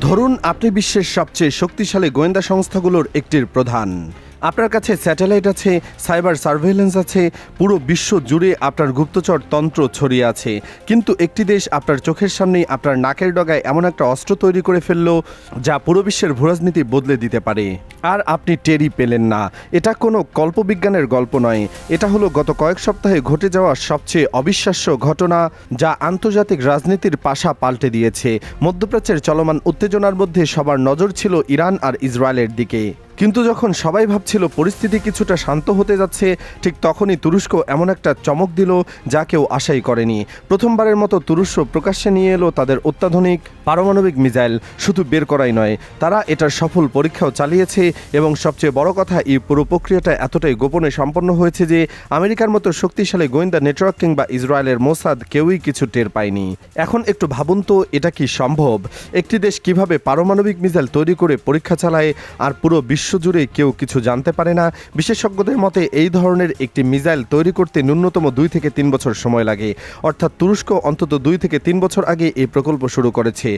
ধরুন আপনি বিশ্বের সবচেয়ে শক্তিশালী গোয়েন্দা সংস্থাগুলোর একটির প্রধান। আপনার কাছে স্যাটেলাইট আছে, সাইবার সার্ভেইলেন্স আছে, পুরো বিশ্ব জুড়ে আপনার গুপ্তচর তন্ত্র ছড়িয়ে আছে। কিন্তু একটি দেশ আপনার চোখের সামনেই আপনার নাকের ডগায় এমন একটা অস্ত্র তৈরি করে ফেলল যা পুরো বিশ্বের ভূরাজনীতি বদলে দিতে পারে, আর আপনি টেরই পেলেন না। এটা কোনো কল্পবিজ্ঞানের গল্প নয়, এটা হলো গত কয়েক সপ্তাহে ঘটে যাওয়া সবচেয়ে অবিশ্বাস্য ঘটনা, যা আন্তর্জাতিক রাজনীতির পাশা পাল্টে দিয়েছে। মধ্যপ্রাচ্যের চলমান উত্তেজনার মধ্যে সবার নজর ছিল ইরান আর ইসরায়েলের দিকে। কিন্তু যখন সবাই ভাবছিল পরিস্থিতি কিছুটা শান্ত হতে যাচ্ছে, ঠিক তখনই তুরস্ক এমন একটা চমক দিল যা কেউ আশাই করেনি। প্রথমবারের মতো তুরস্ক প্রকাশ্যে নিয়ে এলো তাদের অত্যাধুনিক পারমাণবিক মিসাইল। শুধু বের করাই নয়, তারা এটার সফল পরীক্ষাও চালিয়েছে, এবং সবচেয়ে বড় কথা, এই পুরো প্রক্রিয়াটা এতটাই গোপনে সম্পন্ন হয়েছে যে আমেরিকার মতো শক্তিশালী গোয়েন্দা নেটওয়ার্ক কিংবা ইসরায়েলের মোসাদ কেউই কিছু টের পায়নি। এখন একটু ভাবুন তো, এটা কি সম্ভব? একটি দেশ কিভাবে পারমাণবিক মিসাইল তৈরি করে পরীক্ষা চালায় আর পুরো বিশ্বজুড়ে কেউ কিছু জানতে পারে না? বিশেষজ্ঞদের মতে এই ধরনের একটি মিসাইল তৈরি করতে ন্যূনতম 2 থেকে 3 বছর সময় লাগে। অর্থাৎ তুরস্ক অন্তত 2 থেকে 3 বছর আগে এই প্রকল্প শুরু করেছে,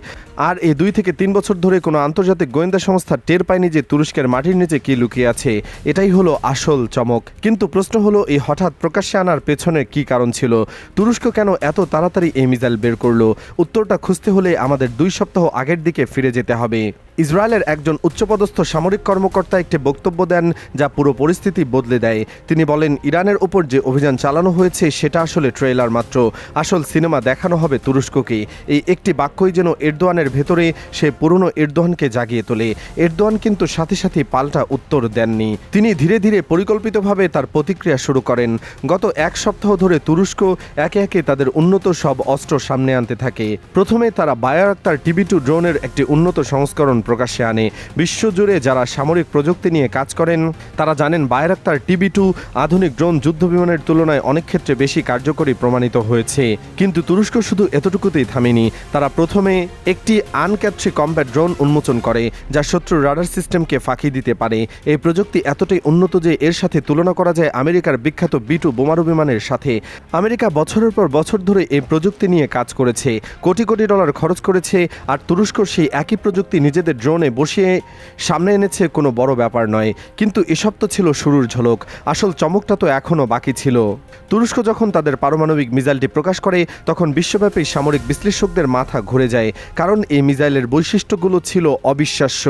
আর এই 2 থেকে 3 বছর ধরে কোনো আন্তর্জাতিক গোয়েন্দা সংস্থা টের পায়নি যে তুরস্কের মাটির নিচে কি লুকিয়ে আছে। এটাই হলো আসল চমক। কিন্তু প্রশ্ন হলো, এই হঠাৎ প্রকাশ্যে আনার পেছনে কি কারণ ছিল? তুরস্ক কেন এত তাড়াতাড়ি এই মিসাইল বের করলো? উত্তরটা খুঁজতে হলে আমাদের 2 সপ্তাহ আগের দিকে ফিরে যেতে হবে। ইসরায়েলের একজন উচ্চপদস্থ সামরিক কর্মকর্তা একটি বক্তব্য দেন যা পুরো পরিস্থিতি বদলে দেয়। তিনি বলেন, ইরানের উপর যে অভিযান চালানো হয়েছে সেটা আসলে ট্রেলার মাত্র, আসল সিনেমা দেখানো হবে তুরস্ককে। এই একটি বাক্যই যেন এরদোয়ানের ভেতরে সে পুরনো এরদোয়ানকে জাগিয়ে তোলে। এরদোয়ান কিন্তু সাথে সাথে পাল্টা উত্তর দেননি। তিনি ধীরে ধীরে পরিকল্পিতভাবে তার প্রতিক্রিয়া শুরু করেন। গত 1 সপ্তাহ ধরে তুরস্ক একে একে তাদের উন্নত সব অস্ত্র সামনে আনতে থাকে। প্রথমে তারা বায়ারাক্তার TB2 ড্রোনের একটি উন্নত সংস্করণ প্রকাশ্যে আনে। বিশ্বজুড়ে যারা সামরিক প্রযুক্তি নিয়ে কাজ করেন তারা জানেন বায়ারাক্তার TB2 আধুনিক ড্রোন যুদ্ধবিমানের তুলনায় অনেক ক্ষেত্রে বেশি কার্যকরী প্রমাণিত হয়েছে। কিন্তু তুরস্ক শুধু এতটুকুতেই থামেনি। তারা প্রথমে একটি আনক্যাপট্রি কম্ব্যাট ড্রোন উন্মোচন করে যা শত্রুর রাডার সিস্টেমকে ফাঁকি দিতে পারে। এই প্রযুক্তি এতটাই উন্নত যে এর সাথে তুলনা করা যায় আমেরিকার বিখ্যাত B2 বোমারু বিমানের সাথে। আমেরিকা বছরের পর বছর ধরে এই প্রযুক্তি নিয়ে কাজ করেছে, কোটি কোটি ডলার খরচ করেছে, আর তুরস্ক সেই একই প্রযুক্তি নিজেদের ড্রোনে বসিয়ে সামনে এনেছে। কোনো বড় ব্যাপার নয়। কিন্তু এসব তো ছিল শুরুর ঝলক, আসল চমকটা তো এখনও বাকি ছিল। তুরস্ক যখন তাদের পারমাণবিক মিসাইলটি প্রকাশ করে তখন বিশ্বব্যাপী সামরিক বিশ্লেষকদের মাথা ঘুরে যায়, কারণ এই মিসাইলের বৈশিষ্ট্যগুলো ছিল অবিশ্বাস্য।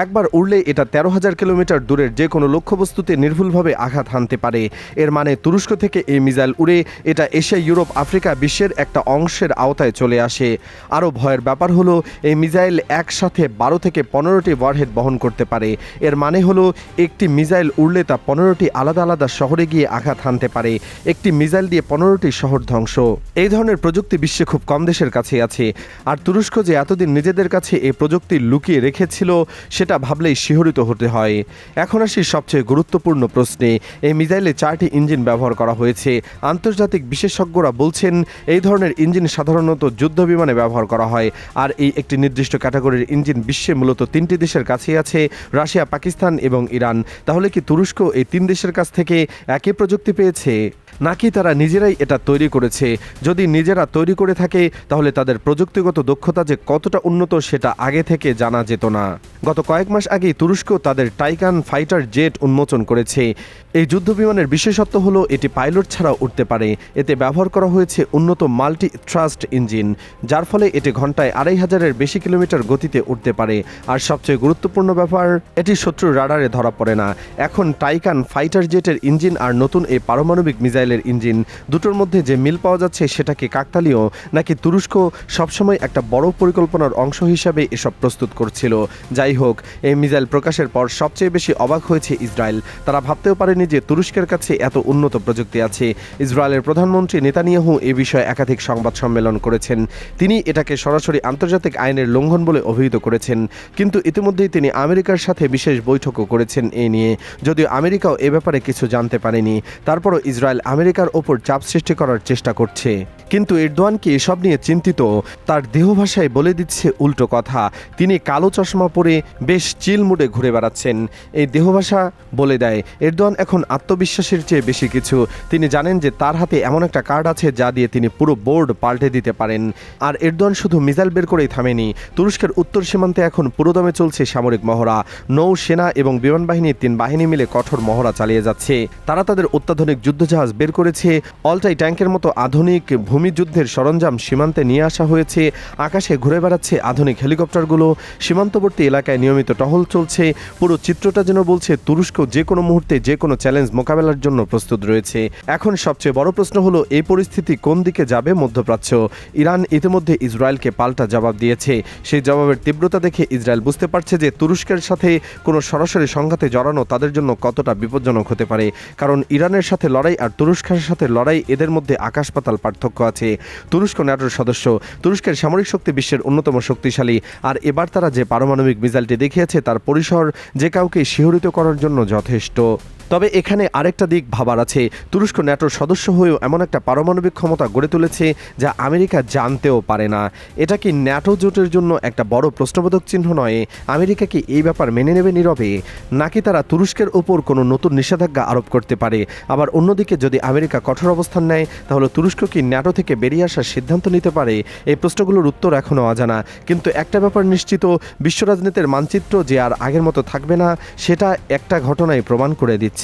একবার উড়লে এটা 13,000 কিলোমিটার দূরের যে কোনো লক্ষ্যবস্তুতে নির্ভুলভাবে আঘাত হানতে পারে। এর মানে তুরস্ক থেকে এই মিসাইল উড়ে এটা এশিয়া, ইউরোপ, আফ্রিকা, বিশ্বের একটা অংশের আওতায় চলে আসে। আরও ভয়ের ব্যাপার হলো, এই মিসাইল একসাথে 12 থেকে 15টি ওয়ারহেড বহন করতে পারে। এর মানে হলো একটি মিসাইল উড়লে তা 15টি আলাদা আলাদা শহরে গিয়ে আঘাত হানতে পারে। একটি মিসাইল দিয়ে 15টি শহর ধ্বংস। এই ধরনের প্রযুক্তি বিশ্বে খুব কম দেশের কাছে আছে, আর তুরস্ক যে এতদিন নিজেদের কাছে এই প্রযুক্তি লুকিয়ে রেখেছিল সেটা ভাবলেই শিহরিত হতে হয়। এখন আসি সবচেয়ে গুরুত্বপূর্ণ প্রশ্নে। এই মিসাইলে 4টি ইঞ্জিন ব্যবহার করা হয়েছে। আন্তর্জাতিক বিশেষজ্ঞরা বলছেন এই ধরনের ইঞ্জিন সাধারণত যুদ্ধ বিমানে ব্যবহার করা হয়, আর এই একটি নির্দিষ্ট ক্যাটাগরির ইঞ্জিন বিশ্বে মূলত 3টি দেশের কাছেই আছে, রাশিয়া, পাকিস্তান এবং ইরান। তাহলে কি তুরস্ক এই 3 দেশের কাছ থেকে একই প্রযুক্তি পেয়েছে, নাকি তারা নিজেরাই এটা তৈরি করেছে? যদি নিজেরা তৈরি করে থাকে তাহলে তাদের প্রযুক্তিগত দক্ষতা যে কতটা উন্নত সেটা আগে থেকে জানা যেত না। গত কয়েক মাস আগেই তুরস্ক তাদের টাইকান ফাইটার জেট উন্মোচন করেছে। এই যুদ্ধবিমানের বিশেষত্ব হলো এটি পাইলট ছাড়াও উঠতে পারে। এতে ব্যবহার করা হয়েছে উন্নত মাল্টি থ্রাস্ট ইঞ্জিন, যার ফলে এটি ঘন্টায় 2500-এর বেশি কিলোমিটার গতিতে উঠতে পারে। আর সবচেয়ে গুরুত্বপূর্ণ ব্যাপার, এটি শত্রুর রাডারে ধরা পড়ে না। এখন টাইকান ফাইটার জেটের ইঞ্জিন আর নতুন এই পারমাণবিক মিসাইলের ইঞ্জিন, দুটোর মধ্যে যে মিল পাওয়া যাচ্ছে সেটা কি কাকতালীয়, নাকি তুরস্ক সবসময় একটা বড় পরিকল্পনার অংশ হিসাবে এসব প্রস্তুত করছিল? যাই হোক, এই মিসাইল প্রকাশের পর সবচেয়ে বেশি অবাক হয়েছে ইসরায়েল। তারা ভাবতেও পারেনি যে তুরস্কের কাছে এত উন্নত প্রযুক্তি আছে। ইসরায়েলের প্রধানমন্ত্রী নেতানিয়াহু এ বিষয়ে একাধিক সংবাদ সম্মেলন করেছেন। তিনি এটাকে সরাসরি আন্তর্জাতিক আইনের লঙ্ঘন বলে অভিহিত করেছেন। কিন্তু ইতিমধ্যেই তিনি আমেরিকার সাথে বিশেষ বৈঠকও করেছেন এ নিয়ে, যদিও আমেরিকাও এ ব্যাপারে কিছু জানতে পারেনি। তারপরও ইসরায়েল আমেরিকার ওপর চাপ সৃষ্টি করার চেষ্টা করছে। কিন্তু এরদোয়ান কি এসব নিয়ে চিন্তিত? তার দেহ ভাষায় বলে দিচ্ছে উল্টো কথা। তিনি কালো চশমা পরে বেশ চিল মুডে ঘুরে বেড়াচ্ছেন। এই দেহ ভাষা বলে দেয় এরদোয়ান এখন আত্মবিশ্বাসের চেয়ে বেশি কিছু। তিনি জানেন যে তার হাতে এমন একটা কার্ড আছে যা দিয়ে তিনি পুরো বোর্ড পাল্টে দিতে পারেন। আর এরদোয়ান শুধু মিসাইল বের করেই থামেনি। তুরস্কের উত্তর সীমান্তে এখন পুরোদমে চলছে সামরিক মহড়া। নৌ, সেনা এবং বিমান বাহিনীর 3 বাহিনী মিলে কঠোর মহড়া চালিয়ে যাচ্ছে। তারা তাদের অত্যাধুনিক যুদ্ধজাহাজ বের করেছে। অলটাই ট্যাঙ্কের মতো আধুনিক ভূমিযুদ্ধের সরঞ্জাম সীমান্তে নিয়ে আসা হয়েছে। আকাশে ঘুরে বেড়াচ্ছে আধুনিক হেলিকপ্টারগুলো। সীমান্তবর্তী এলাকায় নিয়মিত টহল চলছে। পুরো চিত্রটা যেন বলছে তুরস্ক যে কোনো মুহূর্তে যে কোনো চ্যালেঞ্জ মোকাবেলার জন্য প্রস্তুত রয়েছে। এখন সবচেয়ে বড় প্রশ্ন হলো এই পরিস্থিতি কোন দিকে যাবে মধ্যপ্রাচ্য। ইরান ইতিমধ্যে ইসরায়েলকে পাল্টা জবাব দিয়েছে। সেই জবাবের তীব্রতা দেখে ইসরায়েল বুঝতে পারছে যে তুরস্কের সাথে কোনো সরাসরি সংঘাতে জড়ানো তাদের জন্য কতটা বিপজ্জনক হতে পারে। কারণ ইরানের সাথে লড়াই আর তুরস্কের সাথে লড়াই, এদের মধ্যে আকাশ পাতাল পার্থক্য আছে। তুরস্ক ন্যাটোর সদস্য, তুরস্কের সামরিক শক্তি বিশ্বের অন্যতম শক্তিশালী। আর এবার তারা যে পারমাণবিক মিসাইলটি দেখিয়েছে তার পরিসর যে কাউকে শিহরিত করার জন্য যথেষ্ট। তবে এখানে আরেকটা দিক ভাবার আছে। তুরস্ক ন্যাটোর সদস্য হয়েও এমন একটা পারমাণবিক ক্ষমতা গড়ে তুলেছে যা আমেরিকা জানতেও পারে না। এটা কি ন্যাটো জোটের জন্য একটা বড় প্রশ্নবোধক চিহ্ন নয়? আমেরিকা কি এই ব্যাপার মেনে নেবে নীরবে, নাকি তারা তুরস্কের ওপর কোনো নতুন নিষেধাজ্ঞা আরোপ করতে পারে? আবার অন্যদিকে যদি আমেরিকা কঠোর অবস্থান নেয় তাহলে তুরস্ক কি ন্যাটো থেকে বেরিয়ে আসার সিদ্ধান্ত নিতে পারে? এই প্রশ্নগুলোর উত্তর এখনও অজানা। কিন্তু একটা ব্যাপার নিশ্চিত, বিশ্ব রাজনীতির মানচিত্র যে আর আগের মতো থাকবে না সেটা একটা ঘটনায় প্রমাণ করে দিচ্ছে।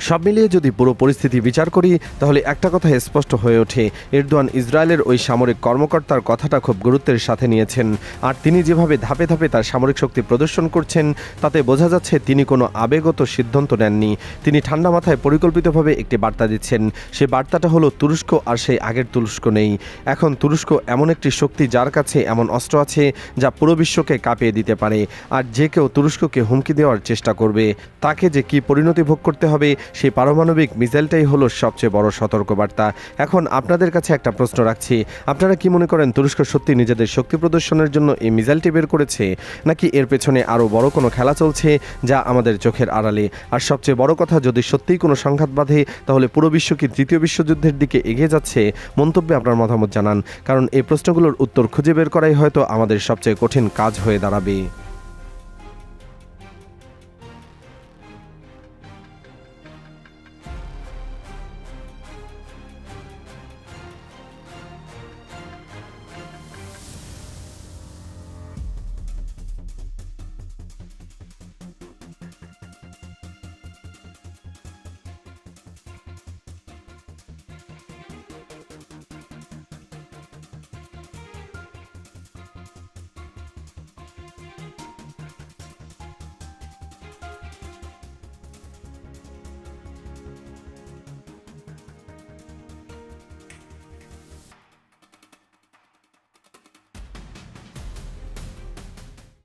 সব মিলিয়ে যদি পুরো পরিস্থিতি বিচার করি তাহলে একটা কথা স্পষ্ট হয়ে ওঠে, এরদোয়ান ইসরায়েলের ওই সামরিক কর্মকর্তার কথাটা খুব গুরুত্বের সাথে নিয়েছেন। আর তিনি যেভাবে ধাপে ধাপে তার সামরিক শক্তি প্রদর্শন করছেন তাতে বোঝা যাচ্ছে তিনি কোনো আবেগগত সিদ্ধান্ত নেননি। তিনি ঠান্ডা মাথায় পরিকল্পিতভাবে একটি বার্তা দিচ্ছেন। সেই বার্তাটা হলো তুরস্ক আর সেই আগের তুরস্ক নেই। এখন তুরস্ক এমন একটি শক্তি যার কাছে এমন অস্ত্র আছে যা পুরো বিশ্বকে কাঁপিয়ে দিতে পারে। আর যে কেউ তুরস্ককে হুমকি দেওয়ার চেষ্টা করবে তাকে যে কি পরিণতি ভোগ করতে হবে সেই পারমাণবিক মিসাইলটাই হলো সবচেয়ে বড় সতর্কবার্তা। এখন আপনাদের কাছে একটা প্রশ্ন রাখছি, আপনারা কি মনে করেন তুরস্ক সত্যি নিজেদের শক্তি প্রদর্শনের জন্য এই মিসাইলটি বের করেছে, নাকি এর পেছনে আরও বড় কোনো খেলা চলছে যা আমাদের চোখের আড়ালে? আর সবচেয়ে বড় কথা, যদি সত্যিই কোনো সংঘাত বাঁধে তাহলে পুরো বিশ্ব কি তৃতীয় বিশ্বযুদ্ধের দিকে এগিয়ে যাচ্ছে? মন্তব্যে আপনার মতামত জানান, কারণ এই প্রশ্নগুলোর উত্তর খুঁজে বের করাই হয়তো আমাদের সবচেয়ে কঠিন কাজ হয়ে দাঁড়াবে।